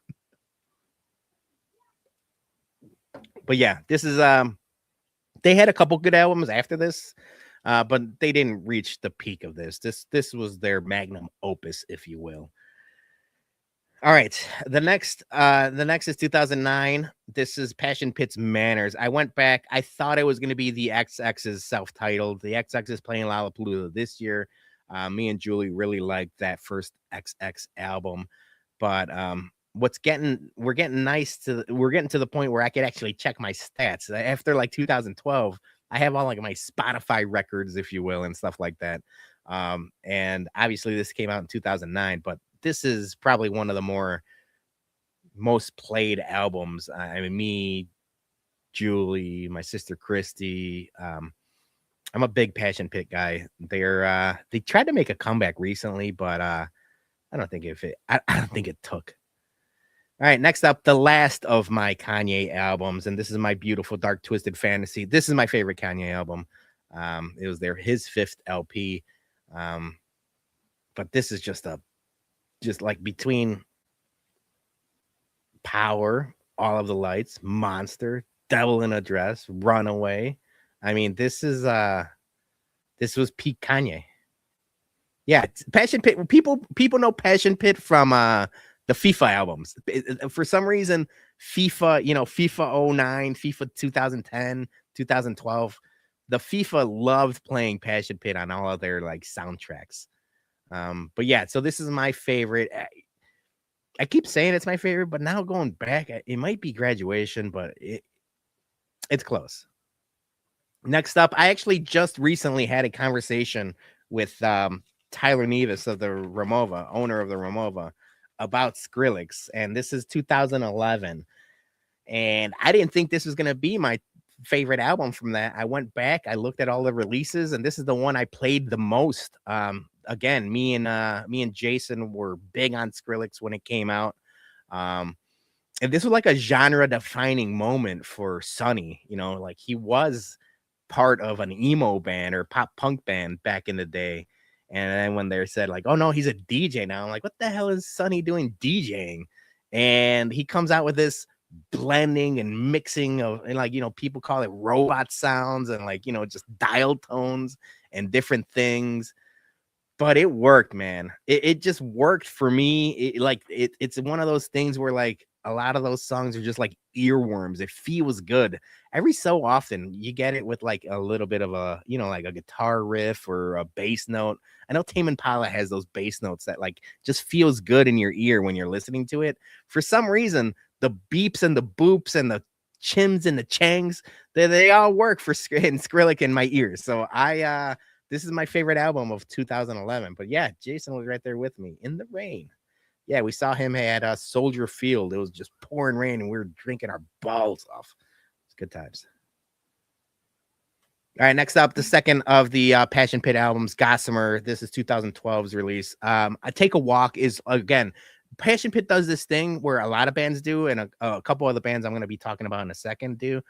But yeah, this is they had a couple good albums after this. But they didn't reach the peak of this. This was their magnum opus, if you will. All right, the next is 2009. This is Passion Pit's Manners. I went back. I thought it was going to be the XX's self-titled. The XX is playing Lollapalooza this year. Me and Julie really liked that first XX album, but we're getting to the point where I could actually check my stats after like 2012. I have all like my Spotify records, if you will, and stuff like that. And obviously this came out in 2009, but this is probably one of the most played albums. I mean, me, Julie, my sister Christy. I'm a big Passion Pit guy. They tried to make a comeback recently, but I don't think I don't think it took. All right, next up, the last of my Kanye albums, and this is My Beautiful Dark Twisted Fantasy. This is my favorite Kanye album. It was his 5th LP. But this is just like between Power, All of the Lights, Monster, Devil in a Dress, Runaway. I mean, this was peak Kanye. Yeah, Passion Pit. People know Passion Pit from the FIFA albums. For some reason, FIFA 09, FIFA 2010, 2012, the FIFA loved playing Passion Pit on all of their like soundtracks. But yeah, so this is my favorite. I keep saying it's my favorite, but now going back, it might be Graduation, but it's close. Next up, I actually just recently had a conversation with Tyler Nevis of the Ramova, owner of the Ramova, about Skrillex, and this is 2011, and I didn't think this was going to be my favorite album from that. I went back, I looked at all the releases, and this is the one I played the most. Again, me and Jason were big on Skrillex when it came out, and this was like a genre defining moment for Sonny. You know, like he was part of an emo band or pop punk band back in the day. And then when they said like, oh no, he's a DJ now, I'm like, what the hell is Sonny doing DJing? And he comes out with this blending and mixing of, and like, you know, people call it robot sounds and like, you know, just dial tones and different things. But it worked, man. It just worked for me. It's one of those things where like a lot of those songs are just like earworms. It feels good. Every so often you get it with like a little bit of a, you know, like a guitar riff or a bass note. I know Tame Impala has those bass notes that like just feels good in your ear when you're listening to it. For some reason, the beeps and the boops and the chims and the changs, they all work for Skrillex in my ears. So I This is my favorite album of 2011. But yeah, Jason was right there with me in the rain. Yeah, we saw him at Soldier Field. It was just pouring rain, and we were drinking our balls off. It's good times. All right, next up, the second of the Passion Pit albums, Gossamer. This is 2012's release. I Take a Walk is, again, Passion Pit does this thing where a lot of bands do, and a couple other bands I'm going to be talking about in a second do.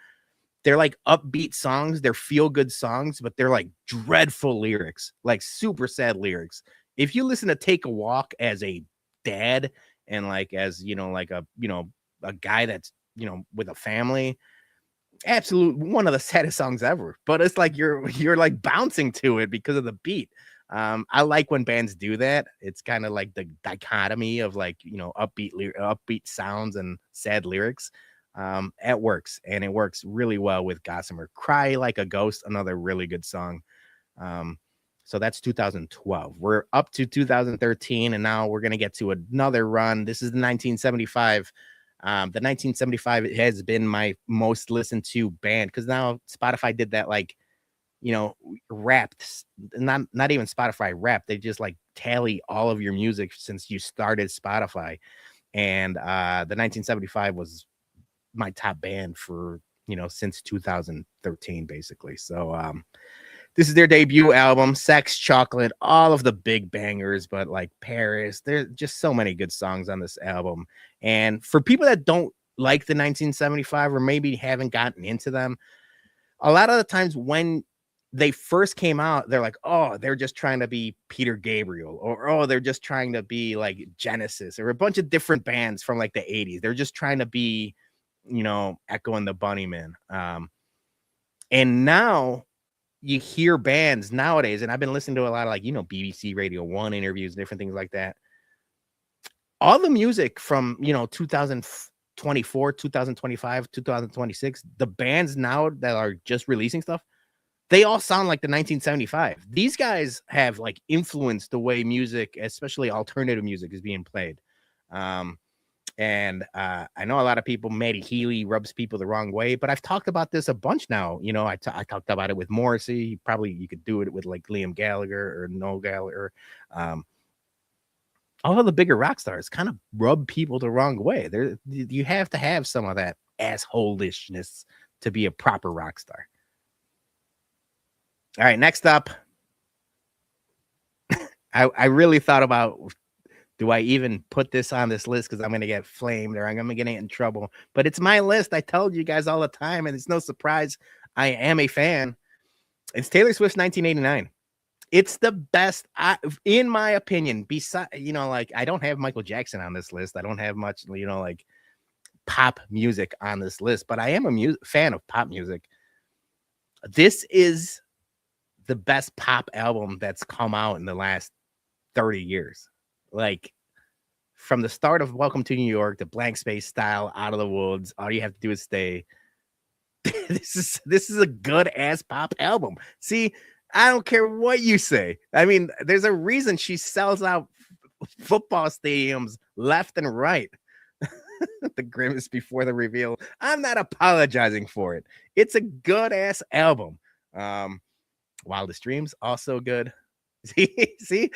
They're like upbeat songs. They're feel-good songs, but they're like dreadful lyrics, like super sad lyrics. If you listen to Take a Walk as a dad and like as, like a guy that's, with a family, absolute one of the saddest songs ever, but it's like you're like bouncing to it because of the beat. I like when bands do that. It's kind of like the dichotomy of like, upbeat sounds and sad lyrics. It works, and it works really well with Gossamer. Cry Like a Ghost, another really good song. So that's 2012. We're up to 2013, and now we're gonna get to another run. This is the 1975. The 1975 has been my most listened to band, because now Spotify did that, like, wrapped, not even Spotify wrapped. They just like tally all of your music since you started Spotify. And the 1975 was my top band for, since 2013, basically. So this is their debut album, Sex, Chocolate, all of the big bangers, but like Paris. There's just so many good songs on this album. And for people that don't like the 1975 or maybe haven't gotten into them, a lot of the times when they first came out, they're like, oh, they're just trying to be Peter Gabriel, or oh, they're just trying to be like Genesis, or a bunch of different bands from like the 80s. They're just trying to be, Echo and the Bunnymen. And now you hear bands nowadays, and I've been listening to a lot of like, BBC Radio 1 interviews, different things like that. All the music from, 2024, 2025, 2026, the bands now that are just releasing stuff, they all sound like the 1975. These guys have like influenced the way music, especially alternative music, is being played. And I know a lot of people, Maddie Healy rubs people the wrong way, but I've talked about this a bunch now. I talked about it with Morrissey. Probably you could do it with like Liam Gallagher or Noel Gallagher. All of the bigger rock stars kind of rub people the wrong way. You have to have some of that assholishness to be a proper rock star. All right, next up, I really thought about, do I even put this on this list because I'm going to get flamed or I'm going to get in trouble? But it's my list. I told you guys all the time, and it's no surprise I am a fan. It's Taylor Swift's 1989. It's the best, in my opinion. Besides, like, I don't have Michael Jackson on this list. I don't have much, like pop music on this list, but I am a fan of pop music. This is the best pop album that's come out in the last 30 years. Like, from the start of Welcome to New York, the Blank Space Style, Out of the Woods, All You Have to Do Is Stay. This is a good ass pop album. See, I don't care what you say. I mean, there's a reason she sells out football stadiums left and right. The grimace before the reveal. I'm not apologizing for it. It's a good ass album. Wildest Dreams, also good. See,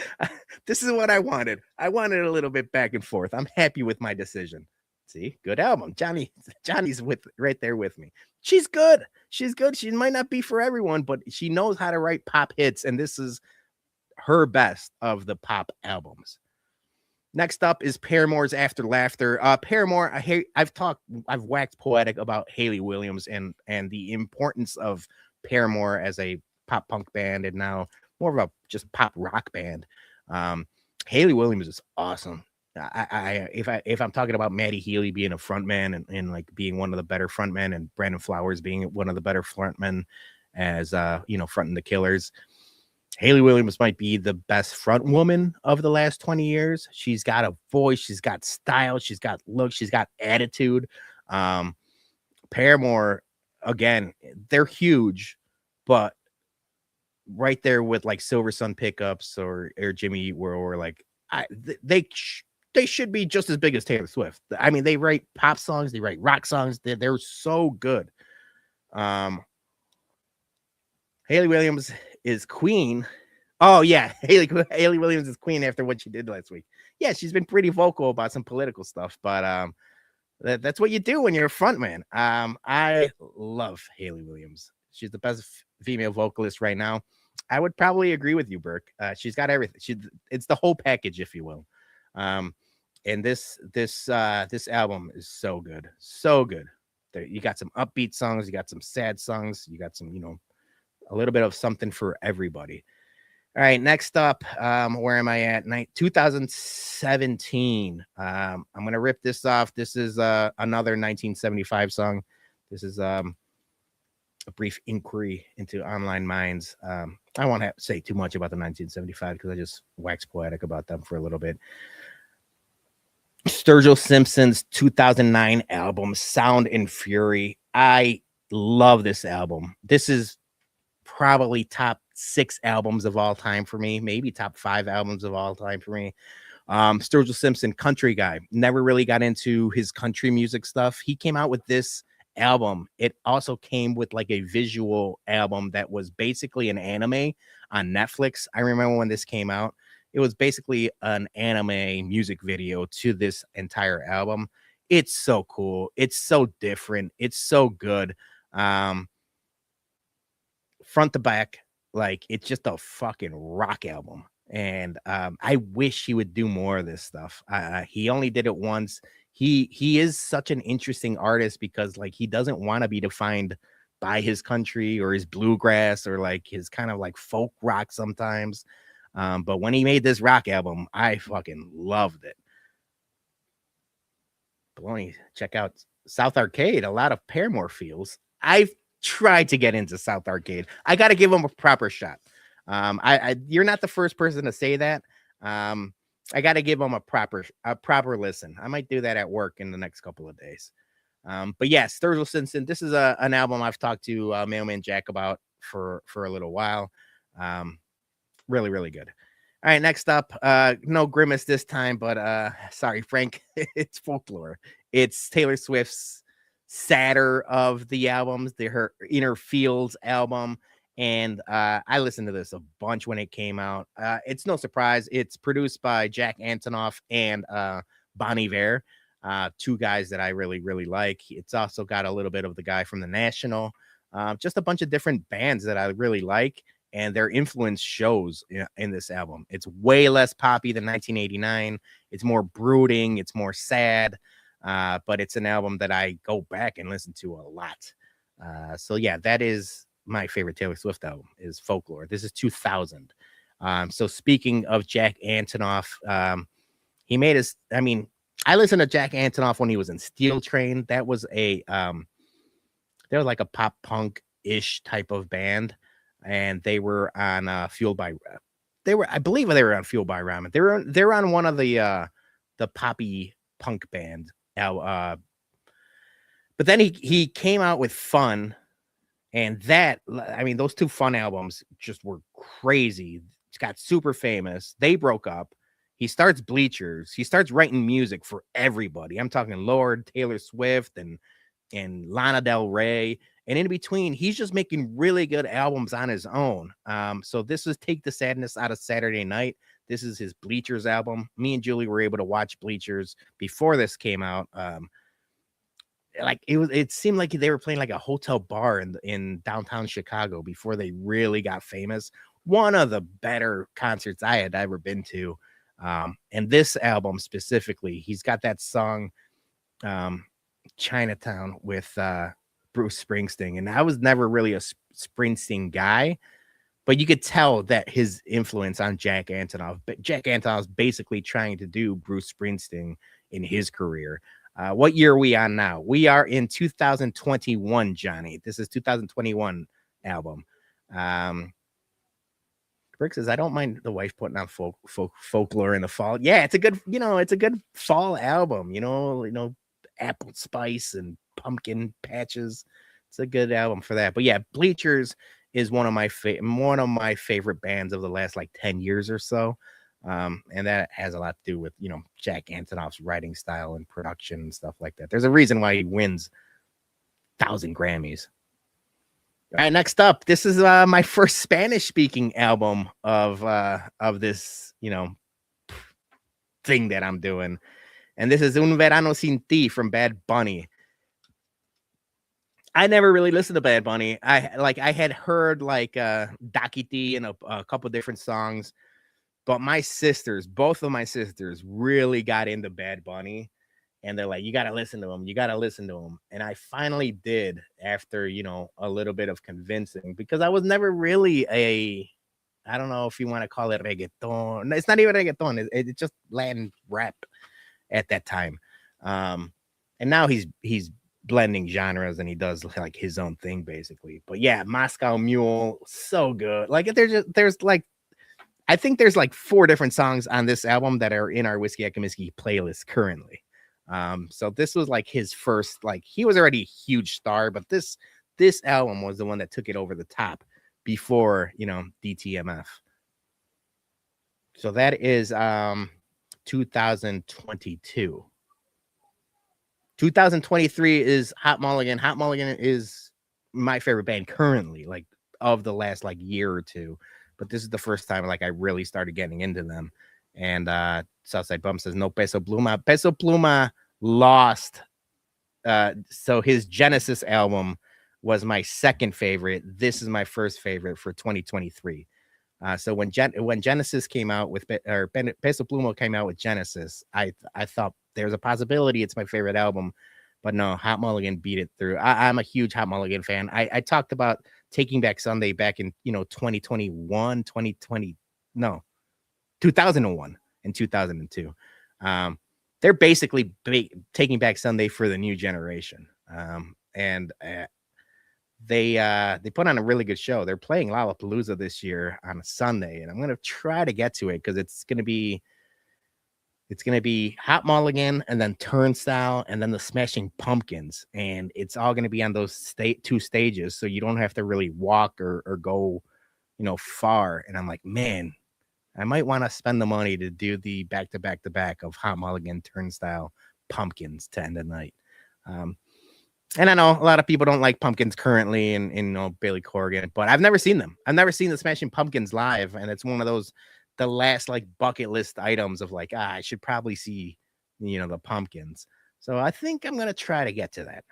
this is what I wanted. I wanted a little bit back and forth. I'm happy with my decision. See, good album. Johnny's right there with me. She's good. She's good. She might not be for everyone, but she knows how to write pop hits, and this is her best of the pop albums. Next up is Paramore's After Laughter. Paramore, I've waxed poetic about Hayley Williams and the importance of Paramore as a pop punk band, and now more of a just pop rock band. Hayley Williams is awesome. If I'm talking about Maddie Healy being a frontman and like being one of the better frontmen, and Brandon Flowers being one of the better frontmen as fronting the Killers, Hayley Williams might be the best front woman of the last 20 years. She's got a voice, she's got style, she's got look, she's got attitude. Paramore, again, they're huge, but right there with like Silver Sun Pickups or Jimmy Eat World, or like they should be just as big as Taylor Swift. I mean, they write pop songs, they write rock songs. They're so good. Hayley Williams is Queen. Oh yeah, Haley Williams is Queen after what she did last week. Yeah, she's been pretty vocal about some political stuff, but that's what you do when you're a front man. I love Haley Williams. She's the best female vocalist right now. I would probably agree with you, Burke. She's got everything. It's the whole package, if you will. And this album is so good, so good. You got some upbeat songs, you got some sad songs, you got some, a little bit of something for everybody. All right, next up, where am I at? 2017. I'm gonna rip this off. This is another 1975 song. This is a brief inquiry into online minds. I won't have to say too much about the 1975 because I just wax poetic about them for a little bit. Sturgill Simpson's 2009 album, Sound and Fury. I love this album. This is probably top 6 albums of all time for me, maybe top 5 albums of all time for me. Sturgill Simpson, country guy, never really got into his country music stuff. He came out with this album. It also came with like a visual album that was basically an anime on Netflix. I remember when this came out, it was basically an anime music video to this entire album. It's so cool. It's so different. It's so good. Front to back, like it's just a fucking rock album. And I wish he would do more of this stuff. He only did it once. He is such an interesting artist because like he doesn't want to be defined by his country or his bluegrass or like his kind of like folk rock sometimes. But when he made this rock album, I fucking loved it. Bologna, check out South Arcade. A lot of Paramore feels. I've tried to get into South Arcade. I got to give them a proper shot. You're not the first person to say that. I got to give them a proper listen. I might do that at work in the next couple of days. But yeah, Sturgill Simpson. This is an album I've talked to Mailman Jack about for a little while. Really, really good. All right, next up, no Grimace this time, but sorry, Frank, it's Folklore. It's Taylor Swift's sadder of the albums, her Inner Fields album. And I listened to this a bunch when it came out. It's no surprise. It's produced by Jack Antonoff and Bon Iver, 2 guys that I really, really like. It's also got a little bit of the guy from The National, just a bunch of different bands that I really like. And their influence shows in this album. It's way less poppy than 1989. It's more brooding. It's more sad. But it's an album that I go back and listen to a lot. So yeah, that is my favorite Taylor Swift album is Folklore. This is 2000. So speaking of Jack Antonoff, he made his, I listened to Jack Antonoff when he was in Steel Train. That was they were like a pop punk ish type of band. And they were on Fueled by I believe they were on Fueled by Ramen. They were on one of the poppy punk band. But then he came out with Fun, and that those 2 Fun albums just were crazy. It's got super famous. They broke up. He starts Bleachers. He starts writing music for everybody. I'm talking Lord, Taylor Swift, and Lana Del Rey. And in between, he's just making really good albums on his own. So this is Take the Sadness Out of Saturday Night. This is his Bleachers album. Me and Julie were able to watch Bleachers before this came out. It seemed like they were playing like a hotel bar in downtown Chicago before they really got famous. One of the better concerts I had ever been to. And this album specifically, he's got that song, Chinatown with Bruce Springsteen, and I was never really a Springsteen guy, but you could tell that his influence on Jack Antonoff. But Jack Antonoff's basically trying to do Bruce Springsteen in his career. What year are we on now? We are in 2021, Johnny. This is 2021 album. Rick says, I don't mind the wife putting on folklore in the fall. Yeah, it's a good fall album, apple spice and pumpkin patches. It's a good album for that. But yeah, Bleachers is one of my favorite bands of the last like 10 years or so. And that has a lot to do with, Jack Antonoff's writing style and production and stuff like that. There's a reason why he wins 1,000 Grammys. All right, next up, this is my first Spanish-speaking album of this, thing that I'm doing, and this is Un Verano Sin Ti from Bad Bunny. I never really listened to Bad Bunny. I had heard Dakiti and a couple different songs, but both of my sisters, really got into Bad Bunny, and they're like, "You gotta listen to him. You gotta listen to him." And I finally did after a little bit of convincing, because I was never really I don't know if you want to call it reggaeton. It's not even reggaeton. It's just Latin rap at that time. And now he's blending genres and he does like his own thing basically. But yeah, Moscow Mule, so good. Like I think there's like 4 different songs on this album that are in our Whiskey at Comiskey playlist currently. So this was like his first, like he was already a huge star, but this album was the one that took it over the top before, DTMF. So that is 2022. 2023 is Hot Mulligan. Hot Mulligan is my favorite band currently, like of the last like year or two. But this is the first time like I really started getting into them. And Southside Bump says no Peso Pluma. Peso Pluma lost. So his Genesis album was my second favorite. This is my first favorite for 2023. So when Genesis came out with, or Peso Pluma came out with Genesis, I thought there's a possibility it's my favorite album, but no, Hot Mulligan beat it through. I'm a huge Hot Mulligan fan. I talked about Taking Back Sunday back in 2021, 2020, no, 2001 and 2002. They're basically Taking Back Sunday for the new generation. And they put on a really good show. They're playing Lollapalooza this year on a Sunday, and I'm gonna try to get to it because it's gonna be Hot Mulligan and then Turnstile and then the Smashing Pumpkins, and it's all gonna be on those 2 stages, so you don't have to really walk or go far. And I'm like, man, I might want to spend the money to do the back to back of Hot Mulligan, Turnstile, Pumpkins to end the night. And I know a lot of people don't like Pumpkins currently, and Billy Corgan, but I've never seen them. I've never seen the Smashing Pumpkins live, and it's one of those the last like bucket list items of like, I should probably see the Pumpkins. So I think I'm gonna try to get to that.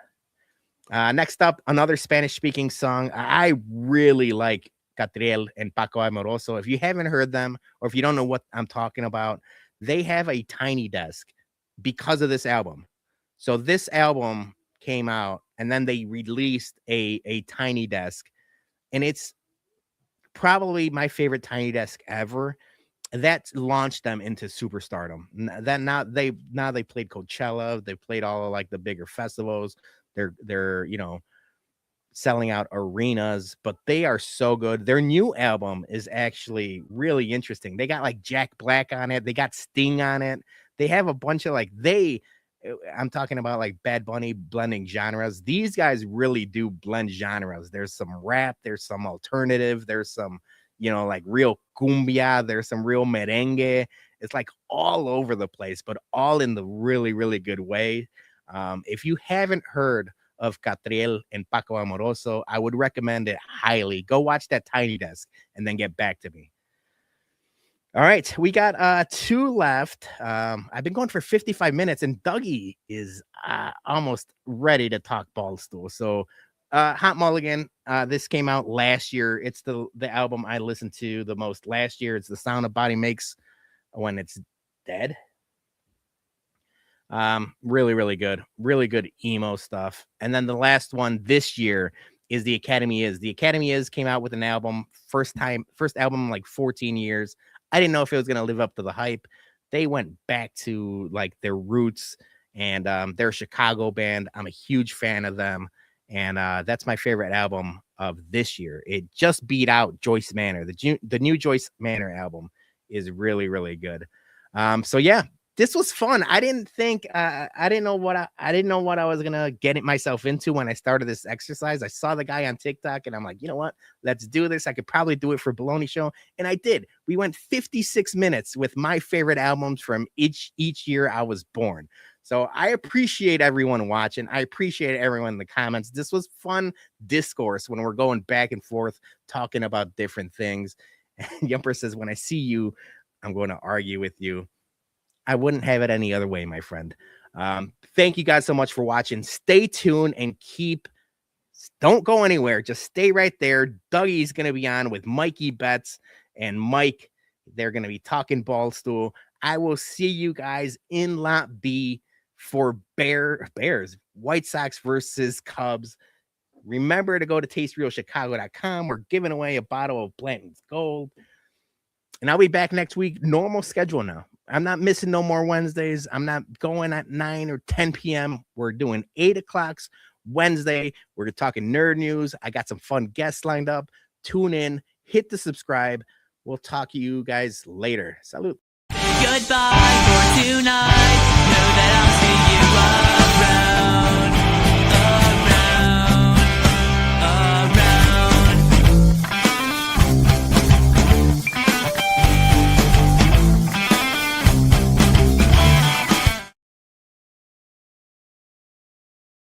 Next up, another Spanish speaking song. I really like Catriel and Paco Amoroso. If you haven't heard them, or if you don't know what I'm talking about, they have a tiny desk because of this album. So this album came out and then they released a tiny desk, and it's probably my favorite tiny desk ever. That launched them into superstardom. That now they played Coachella, they played all of like the bigger festivals. They're selling out arenas, but they are so good. Their new album is actually really interesting. They got like Jack Black on it, they got Sting on it. They have a bunch of I'm talking about like Bad Bunny blending genres. These guys really do blend genres. There's some rap, there's some alternative, there's some, like real cumbia, there's some real merengue. It's like all over the place, but all in the really, really good way. If you haven't heard of Catriel and Paco Amoroso, I would recommend it highly. Go watch that tiny desk and then get back to me. All right, we got 2 left. I've been going for 55 minutes, and Dougie is almost ready to talk Ballstool. So, Hot Mulligan, this came out last year. It's the album I listened to the most last year. It's the sound a body makes when it's dead. Really, really good emo stuff. And then the last one this year is The Academy Is came out with an album, first album in like 14 years. I didn't know if it was going to live up to the hype. They went back to like their roots, and they're a Chicago band. I'm a huge fan of them, and that's my favorite album of this year. It just beat out Joyce Manor. The new Joyce Manor album is really, really good. So yeah, this was fun. I didn't think I didn't know what I was gonna get myself into when I started this exercise. I saw the guy on TikTok and I'm like, you know what? Let's do this. I could probably do it for Bologna Show. And I did. We went 56 minutes with my favorite albums from each year I was born. So I appreciate everyone watching. I appreciate everyone in the comments. This was fun discourse when we're going back and forth talking about different things. And Yumper says, when I see you, I'm going to argue with you. I wouldn't have it any other way, my friend. Thank you guys so much for watching. Stay tuned and don't go anywhere. Just stay right there. Dougie's going to be on with Mikey Betts and Mike. They're going to be talking Ballstool. I will see you guys in Lot B for Bears, White Sox versus Cubs. Remember to go to tasterealchicago.com. We're giving away a bottle of Blanton's Gold. And I'll be back next week. Normal schedule now. I'm not missing no more Wednesdays. I'm not going at 9 or 10 p.m. We're doing 8 o'clock Wednesday. We're talking nerd news. I got some fun guests lined up. Tune in. Hit the subscribe. We'll talk to you guys later. Salute. Goodbye for tonight. Know that I'll see you